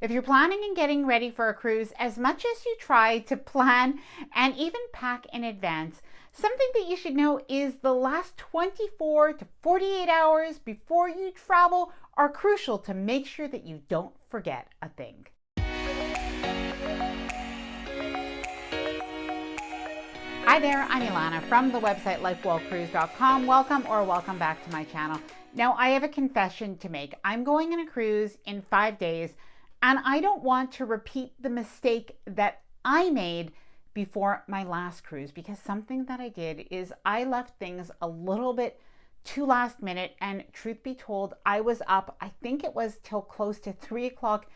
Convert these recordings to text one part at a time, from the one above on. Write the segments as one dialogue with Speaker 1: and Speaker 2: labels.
Speaker 1: If you're planning and getting ready for a cruise, as much as you try to plan and even pack in advance, something that you should know is the last 24 to 48 hours before you travel are crucial to make sure that you don't forget a thing. Hi there, I'm Ilana from the website lifewellcruise.com. Welcome back to my channel. Now, I have a confession to make. I'm going on a cruise in 5 days, and I don't want to repeat the mistake that I made before my last cruise, because something that I did is I left things a little bit too last minute, and truth be told, I was up, I think it was till close to 3 o'clock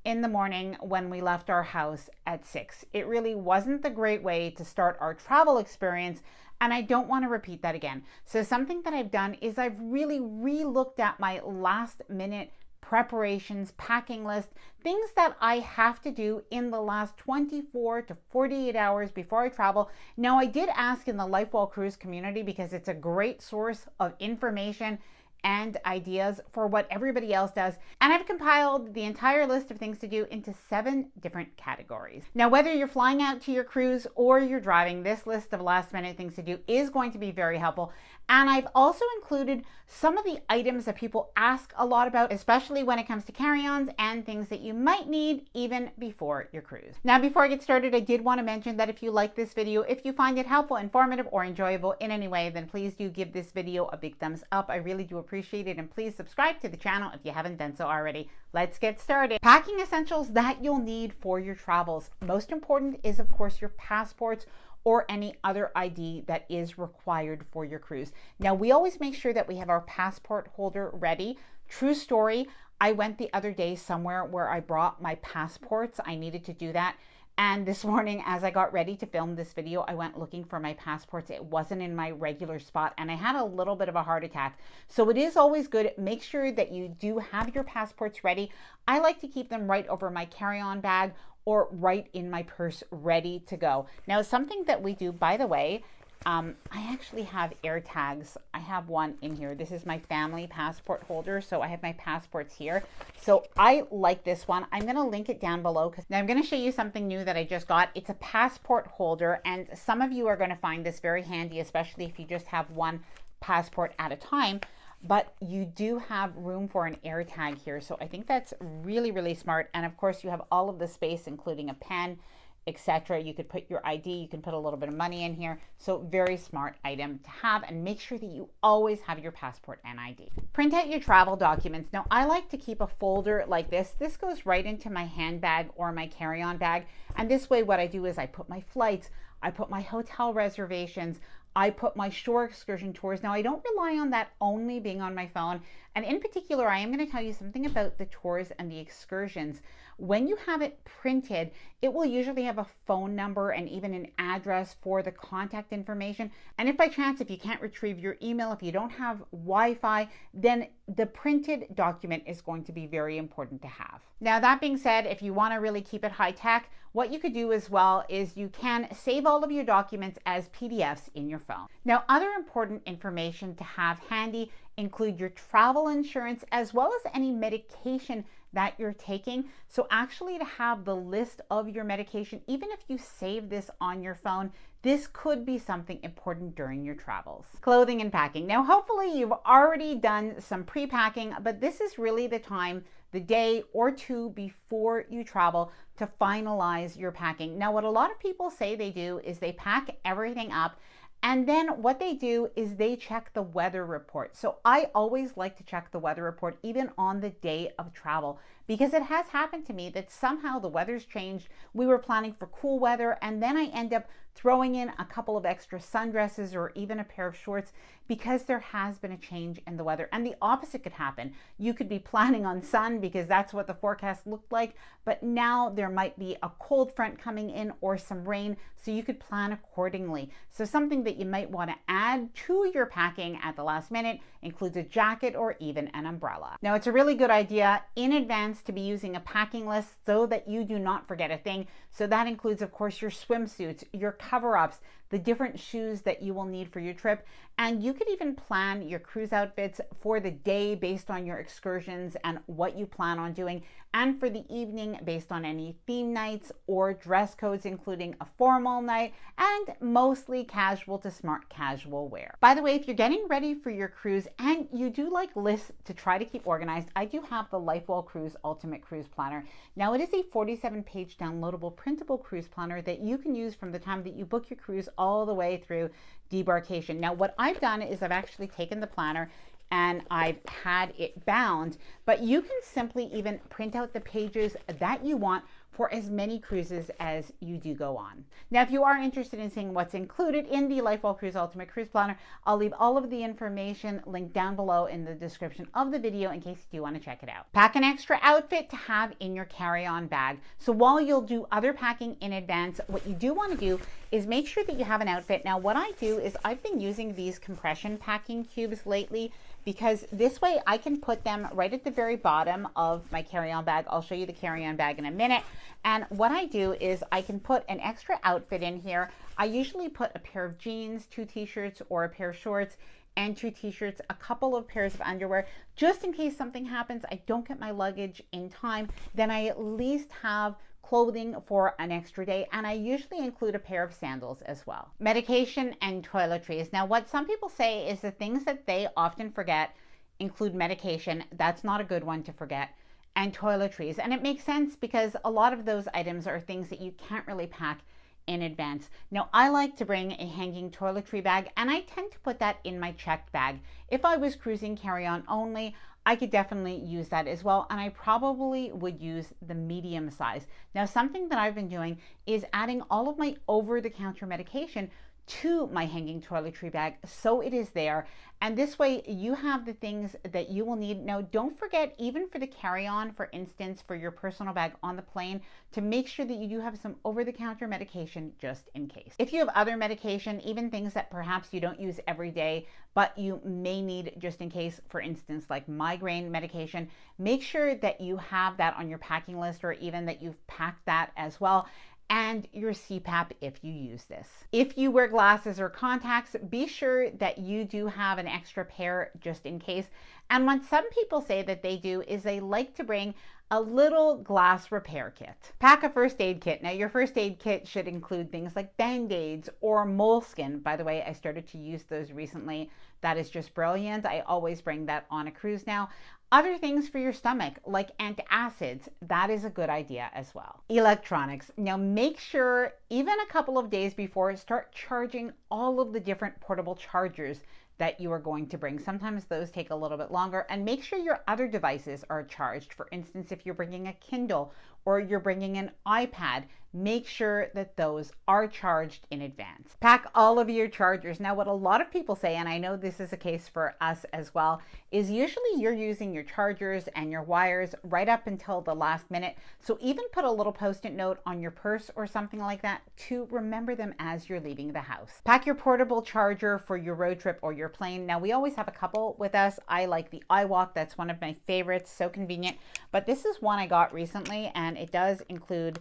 Speaker 1: in the morning when we left our house at 6. It really wasn't the great way to start our travel experience, and I don't want to repeat that again. So something that I've done is I've really re-looked at my last minute preparations, packing list, things that I have to do in the last 24 to 48 hours before I travel. Now, I did ask in the LifeWell Cruise community because it's a great source of information and ideas for what everybody else does. And I've compiled the entire list of things to do into 7 different categories. Now, whether you're flying out to your cruise or you're driving, this list of last minute things to do is going to be very helpful. And I've also included some of the items that people ask a lot about, especially when it comes to carry-ons and things that you might need even before your cruise. Now, before I get started, I did want to mention that if you like this video, if you find it helpful, informative, or enjoyable in any way, then please do give this video a big thumbs up. I really do appreciate it. And please subscribe to the channel if you haven't done so already. Let's get started. Packing essentials that you'll need for your travels. Most important is, of course, your passports or any other ID that is required for your cruise. Now, we always make sure that we have our passport holder ready. True story, I went the other day somewhere where I brought my passports. I needed to do that. And this morning, as I got ready to film this video, I went looking for my passports. It wasn't in my regular spot, and I had a little bit of a heart attack. So it is always good. Make sure that you do have your passports ready. I like to keep them right over my carry-on bag or right in my purse, ready to go. Now, something that we do, by the way, I actually have air tags. I have one in here. This is my family passport holder, so I have my passports here. So I like this one. I'm going to link it down below because now I'm going to show you something new that I just got. It's a passport holder, and some of you are going to find this very handy, especially if you just have one passport at a time. But you do have room for an air tag here. So I think that's really, really smart. And of course, you have all of the space, including a pen, etc. You could put your ID, you can put a little bit of money in here. So very smart item to have, and make sure that you always have your passport and ID. Print out your travel documents. Now, I like to keep a folder like this. This goes right into my handbag or my carry-on bag. And this way, what I do is I put my flights, I put my hotel reservations, I put my shore excursion tours. Now, I don't rely on that only being on my phone. And in particular, I am going to tell you something about the tours and the excursions. When you have it printed, it will usually have a phone number and even an address for the contact information. And if by chance, if you can't retrieve your email, if you don't have Wi-Fi, then the printed document is going to be very important to have. Now, that being said, if you want to really keep it high tech, what you could do as well is you can save all of your documents as PDFs in your phone. Now, other important information to have handy include your travel insurance as well as any medication that you're taking. So actually, to have the list of your medication, even if you save this on your phone, this could be something important during your travels. Clothing and packing. Now, hopefully you've already done some pre-packing, but this is really the time, the day or two before you travel, to finalize your packing. Now, what a lot of people say they do is they pack everything up, and then what they do is they check the weather report. So I always like to check the weather report even on the day of travel, because it has happened to me that somehow the weather's changed. We were planning for cool weather, and then I end up throwing in a couple of extra sundresses or even a pair of shorts because there has been a change in the weather. And the opposite could happen. You could be planning on sun because that's what the forecast looked like, but now there might be a cold front coming in or some rain, so you could plan accordingly. So something that you might want to add to your packing at the last minute includes a jacket or even an umbrella. Now, it's a really good idea in advance to be using a packing list so that you do not forget a thing. So that includes, of course, your swimsuits, your cover-ups, the different shoes that you will need for your trip. And you could even plan your cruise outfits for the day based on your excursions and what you plan on doing, and for the evening based on any theme nights or dress codes, including a formal night and mostly casual to smart casual wear. By the way, if you're getting ready for your cruise and you do like lists to try to keep organized, I do have the LifeWell Cruise Ultimate Cruise Planner. Now, it is a 47-page downloadable printable cruise planner that you can use from the time that you book your cruise all the way through debarkation. Now, what I've done is I've actually taken the planner and I've had it bound, but you can simply even print out the pages that you want for as many cruises as you do go on. Now, if you are interested in seeing what's included in the LifeWell Cruise Ultimate Cruise Planner, I'll leave all of the information linked down below in the description of the video in case you do want to check it out. Pack an extra outfit to have in your carry-on bag. So while you'll do other packing in advance, what you do want to do is make sure that you have an outfit. Now, what I do is I've been using these compression packing cubes lately, because this way I can put them right at the very bottom of my carry-on bag. I'll show you the carry-on bag in a minute. And what I do is I can put an extra outfit in here. I usually put a pair of jeans, 2 t-shirts, or a pair of shorts and 2 t-shirts, a couple of pairs of underwear, just in case something happens, I don't get my luggage in time, then I at least have clothing for an extra day, and I usually include a pair of sandals as well. Medication and toiletries. Now, what some people say is the things that they often forget include medication. That's not a good one to forget. And toiletries. And it makes sense because a lot of those items are things that you can't really pack in advance. Now, I like to bring a hanging toiletry bag, and I tend to put that in my checked bag. If I was cruising carry-on only, I could definitely use that as well, and I probably would use the medium size. Now, something that I've been doing is adding all of my over-the-counter medication to my hanging toiletry bag, so it is there, and this way you have the things that you will need. Now, don't forget, even for the carry-on, for instance, for your personal bag on the plane, to make sure that you do have some over-the-counter medication just in case. If you have other medication, even things that perhaps you don't use every day, but you may need just in case, for instance, like migraine medication, make sure that you have that on your packing list, or even that you've packed that as well, and your CPAP if you use this. If you wear glasses or contacts, be sure that you do have an extra pair just in case. And what some people say that they do is they like to bring a little glass repair kit. Pack a first aid kit. Now, your first aid kit should include things like Band-Aids or moleskin. By the way, I started to use those recently. That is just brilliant. I always bring that on a cruise now. Other things for your stomach, like antacids, that is a good idea as well. Electronics. Now, make sure, even a couple of days before, start charging all of the different portable chargers that you are going to bring. Sometimes those take a little bit longer, and make sure your other devices are charged. For instance, if you're bringing a Kindle or you're bringing an iPad, make sure that those are charged in advance. Pack all of your chargers. Now, what a lot of people say, and I know this is a case for us as well, is usually you're using your chargers and your wires right up until the last minute. So even put a little post-it note on your purse or something like that to remember them as you're leaving the house. Pack your portable charger for your road trip or your plane. Now, we always have a couple with us. I like the iWalk. That's one of my favorites. So convenient. But this is one I got recently, and it does include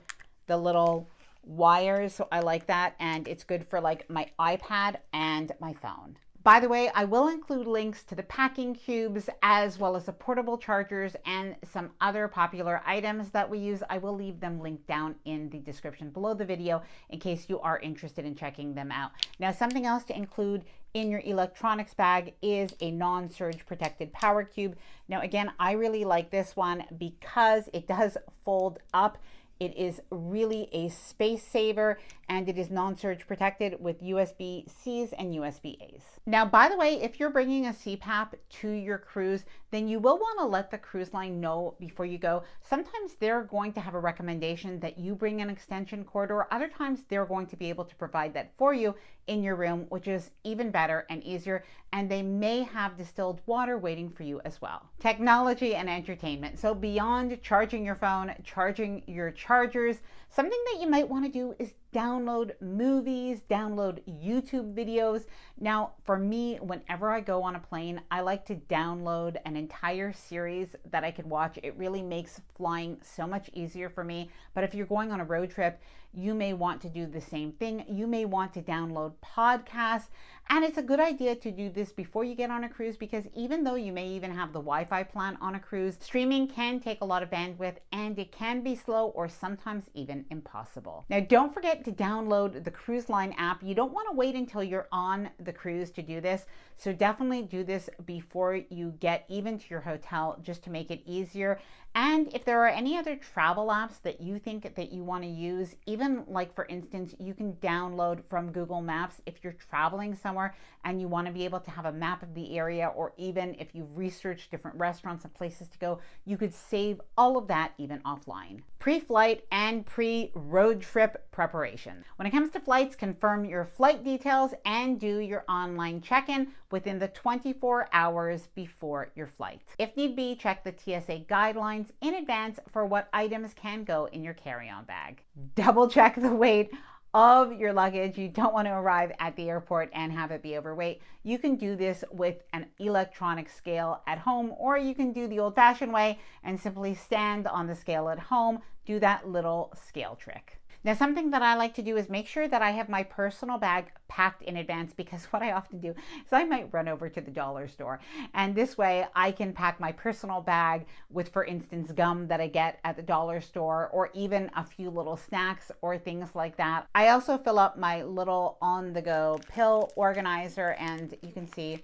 Speaker 1: the little wires, so I like that, and it's good for like my iPad and my phone. By the way, I will include links to the packing cubes as well as the portable chargers and some other popular items that we use. I will leave them linked down in the description below the video in case you are interested in checking them out. Now, something else to include in your electronics bag is a non-surge protected power cube. Now, again, I really like this one because it does fold up. It is really a space saver, and it is non-surge protected with USB-Cs and USB-As. Now, by the way, if you're bringing a CPAP to your cruise, then you will want to let the cruise line know before you go. Sometimes they're going to have a recommendation that you bring an extension cord, or other times they're going to be able to provide that for you in your room, which is even better and easier, and they may have distilled water waiting for you as well. Technology and entertainment. So beyond charging your phone, charging your chargers, something that you might want to do is download movies, download YouTube videos. Now, for me, whenever I go on a plane, I like to download an entire series that I could watch. It really makes flying so much easier for me. But if you're going on a road trip, you may want to do the same thing. You may want to download podcasts. And it's a good idea to do this before you get on a cruise, because even though you may even have the Wi-Fi plan on a cruise, streaming can take a lot of bandwidth and it can be slow or sometimes even impossible. Now, don't forget to download the cruise line app. You don't want to wait until you're on the cruise to do this. So definitely do this before you get even to your hotel, just to make it easier. And if there are any other travel apps that you think that you want to use, even like for instance, you can download from Google Maps if you're traveling somewhere and you want to be able to have a map of the area, or even if you've researched different restaurants and places to go, you could save all of that even offline. Pre-flight and pre-road trip preparation. When it comes to flights, confirm your flight details and do your online check-in within the 24 hours before your flight. If need be, check the TSA guidelines in advance for what items can go in your carry-on bag. Double check the weight of your luggage. You don't want to arrive at the airport and have it be overweight. You can do this with an electronic scale at home, or you can do the old-fashioned way and simply stand on the scale at home. Do that little scale trick. Now, something that I like to do is make sure that I have my personal bag packed in advance, because what I often do is I might run over to the dollar store, and this way I can pack my personal bag with, for instance, gum that I get at the dollar store, or even a few little snacks or things like that. I also fill up my little on-the-go pill organizer, and you can see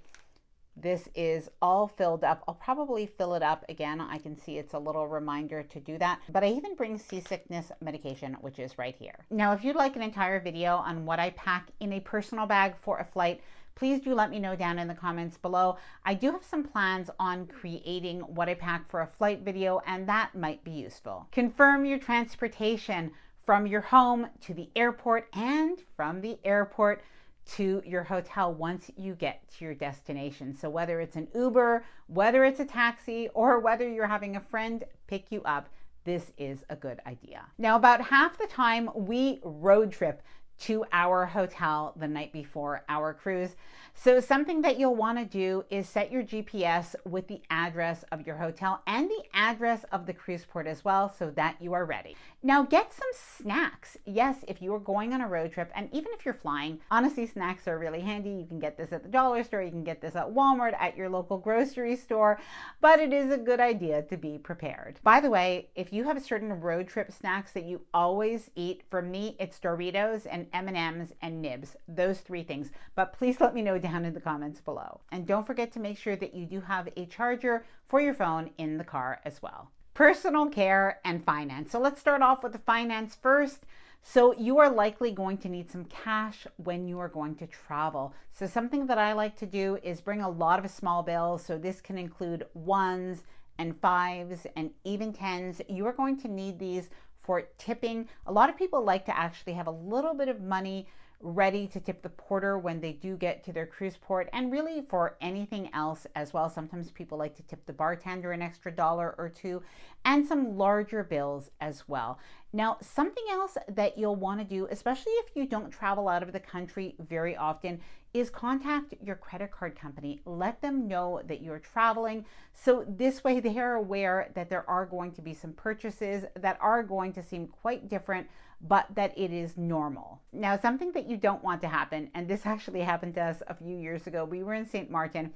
Speaker 1: this is all filled up. I'll probably fill it up again. I can see it's a little reminder to do that. But I even bring seasickness medication, which is right here. Now, if you'd like an entire video on what I pack in a personal bag for a flight, please do let me know down in the comments below. I do have some plans on creating what I pack for a flight video, and that might be useful. Confirm your transportation from your home to the airport, and from the airport to your hotel once you get to your destination. So whether it's an Uber, whether it's a taxi, or whether you're having a friend pick you up, this is a good idea. Now, about half the time we road trip to our hotel the night before our cruise. So something that you'll want to do is set your GPS with the address of your hotel and the address of the cruise port as well, so that you are ready. Now, get some snacks. Yes, if you are going on a road trip, and even if you're flying, honestly, snacks are really handy. You can get this at the dollar store, you can get this at Walmart, at your local grocery store, but it is a good idea to be prepared. By the way, if you have certain road trip snacks that you always eat, for me, it's Doritos and M&Ms and nibs, those three things. But please let me know down in the comments below. And don't forget to make sure that you do have a charger for your phone in the car as well. Personal care and finance. So let's start off with the finance first. So you are likely going to need some cash when you are going to travel. So something that I like to do is bring a lot of small bills. So this can include ones and fives and even tens. You are going to need these for tipping. A lot of people like to actually have a little bit of money ready to tip the porter when they do get to their cruise port, and really for anything else as well. Sometimes people like to tip the bartender an extra $1 or $2, and some larger bills as well. Now, something else that you'll want to do, especially if you don't travel out of the country very often, is contact your credit card company. Let them know that you're traveling. So this way they are aware that there are going to be some purchases that are going to seem quite different, but that it is normal. Now, something that you don't want to happen, and this actually happened to us a few years ago. We were in St. Martin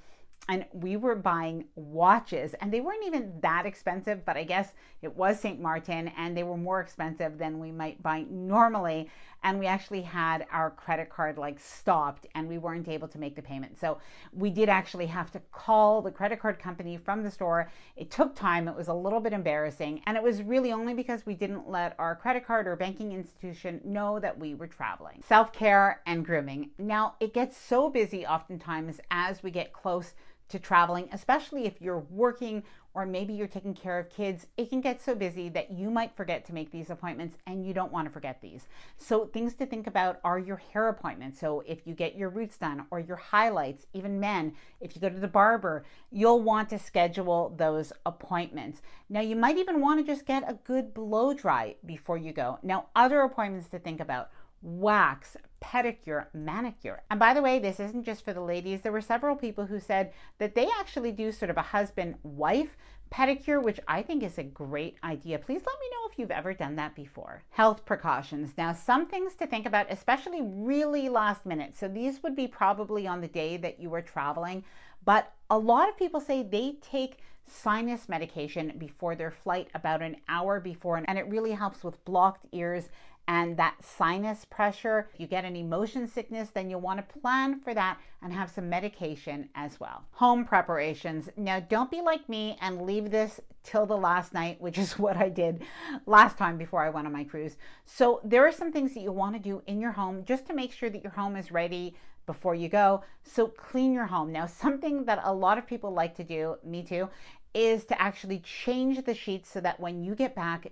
Speaker 1: and we were buying watches, and they weren't even that expensive, but I guess it was St. Martin and they were more expensive than we might buy normally. And we actually had our credit card stopped and we weren't able to make the payment. So we did actually have to call the credit card company from the store. It took time. It was a little bit embarrassing. And it was really only because we didn't let our credit card or banking institution know that we were traveling. Self-care and grooming. Now, it gets so busy oftentimes as we get close to traveling, especially if you're working or maybe you're taking care of kids. It can get so busy that you might forget to make these appointments, and you don't want to forget these. So things to think about are your hair appointments. So if you get your roots done or your highlights, even men, if you go to the barber, you'll want to schedule those appointments. Now, you might even want to just get a good blow dry before you go. Now, other appointments to think about: wax, pedicure, manicure. And by the way, this isn't just for the ladies. There were several people who said that they actually do sort of a husband-wife pedicure, which I think is a great idea. Please let me know if you've ever done that before. Health precautions. Now, some things to think about, especially really last minute. So these would be probably on the day that you were traveling, but a lot of people say they take sinus medication before their flight about an hour before, and it really helps with blocked ears and that sinus pressure. If you get any motion sickness, then you'll want to plan for that and have some medication as well. Home preparations. Now, don't be like me and leave this till the last night, which is what I did last time before I went on my cruise. So there are some things that you want to do in your home just to make sure that your home is ready before you go. So clean your home. Now, something that a lot of people like to do, me too, is to actually change the sheets so that when you get back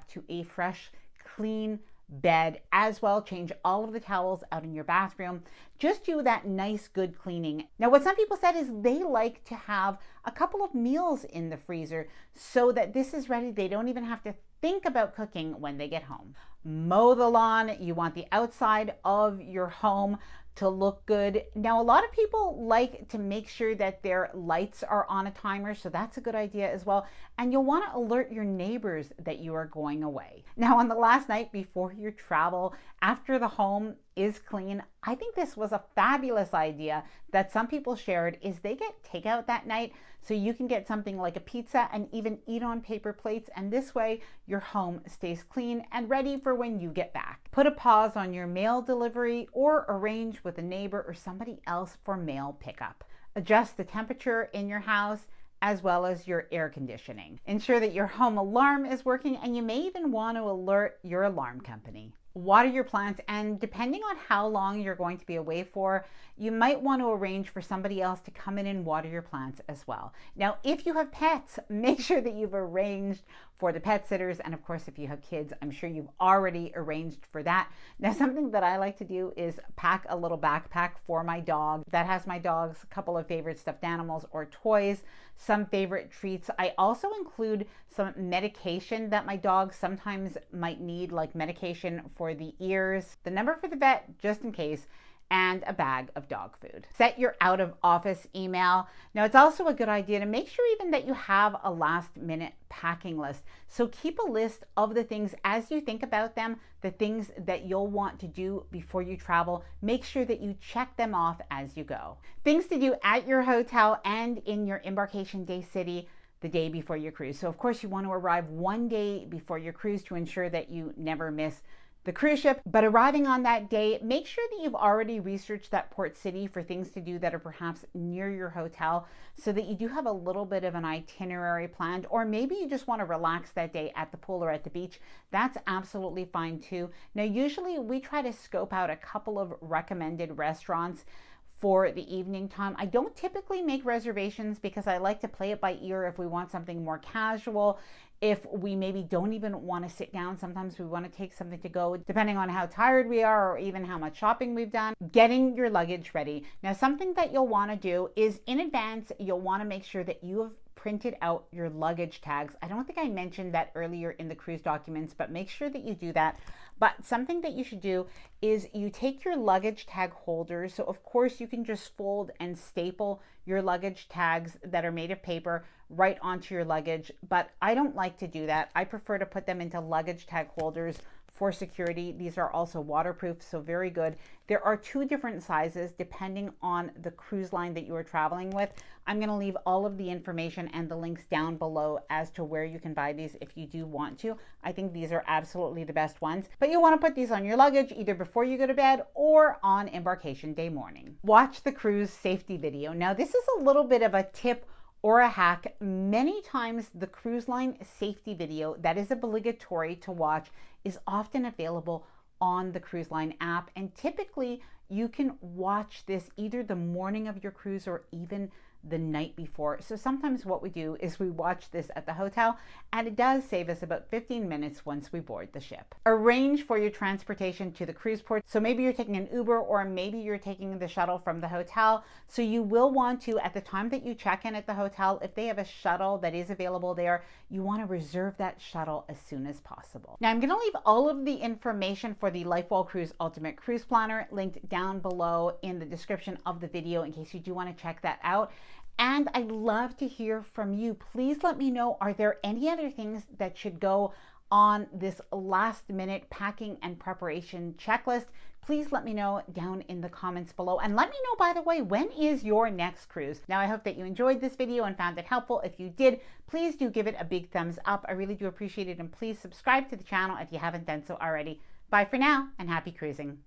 Speaker 1: to a fresh, clean bed as well. Change all of the towels out in your bathroom. Just do that nice, good cleaning. Now, what some people said is they like to have a couple of meals in the freezer so that this is ready. They don't even have to think about cooking when they get home. Mow the lawn. You want the outside of your home to look good. Now, a lot of people like to make sure that their lights are on a timer, so that's a good idea as well. And you'll want to alert your neighbors that you are going away. Now, on the last night before your travel, after the home is clean, I think this was a fabulous idea that some people shared is they get takeout that night, so you can get something like a pizza and even eat on paper plates, and this way your home stays clean and ready for when you get back. Put a pause on your mail delivery or arrange with a neighbor or somebody else for mail pickup. Adjust the temperature in your house as well as your air conditioning. Ensure that your home alarm is working, and you may even want to alert your alarm company. Water your plants, and depending on how long you're going to be away for, you might want to arrange for somebody else to come in and water your plants as well. Now, if you have pets, make sure that you've arranged for the pet sitters, and of course, if you have kids, I'm sure you've already arranged for that. Now, something that I like to do is pack a little backpack for my dog that has my dog's couple of favorite stuffed animals or toys, some favorite treats. I also include some medication that my dog sometimes might need, like medication for the ears, the number for the vet just in case, and a bag of dog food. Set your out of office email. Now, it's also a good idea to make sure even that you have a last minute packing list. So keep a list of the things as you think about them, the things that you'll want to do before you travel. Make sure that you check them off as you go. Things to do at your hotel and in your embarkation day city the day before your cruise. So of course you want to arrive one day before your cruise to ensure that you never miss the cruise ship. But arriving on that day, make sure that you've already researched that port city for things to do that are perhaps near your hotel, so that you do have a little bit of an itinerary planned. Or maybe you just want to relax that day at the pool or at the beach. That's absolutely fine too. Now, usually we try to scope out a couple of recommended restaurants for the evening time. I don't typically make reservations because I like to play it by ear if we want something more casual. If we maybe don't even want to sit down, sometimes we want to take something to go, depending on how tired we are or even how much shopping we've done. Getting your luggage ready. Now, something that you'll want to do is in advance, you'll want to make sure that you have printed out your luggage tags. I don't think I mentioned that earlier in the cruise documents, but make sure that you do that. But something that you should do is you take your luggage tag holders. So of course you can just fold and staple your luggage tags that are made of paper right onto your luggage, but I don't like to do that. I prefer to put them into luggage tag holders for security. These are also waterproof, so very good. There are 2 different sizes depending on the cruise line that you are traveling with. I'm going to leave all of the information and the links down below as to where you can buy these if you do want to. I think these are absolutely the best ones, but you'll want to put these on your luggage either before you go to bed or on embarkation day morning. Watch the cruise safety video. Now, this is a little bit of a tip or a hack. Many times the cruise line safety video that is obligatory to watch is often available on the cruise line app, and typically you can watch this either the morning of your cruise or even the night before. So sometimes what we do is we watch this at the hotel, and it does save us about 15 minutes once we board the ship. Arrange for your transportation to the cruise port. So maybe you're taking an Uber, or maybe you're taking the shuttle from the hotel. So you will want to, at the time that you check in at the hotel, if they have a shuttle that is available there, you want to reserve that shuttle as soon as possible. Now I'm going to leave all of the information for the LifeWell Cruise Ultimate Cruise Planner linked down below in the description of the video in case you do want to check that out. And I'd love to hear from you. Please let me know, are there any other things that should go on this last minute packing and preparation checklist? Please let me know down in the comments below. And let me know, by the way, when is your next cruise? Now, I hope that you enjoyed this video and found it helpful. If you did, please do give it a big thumbs up. I really do appreciate it. And please subscribe to the channel if you haven't done so already. Bye for now, and happy cruising.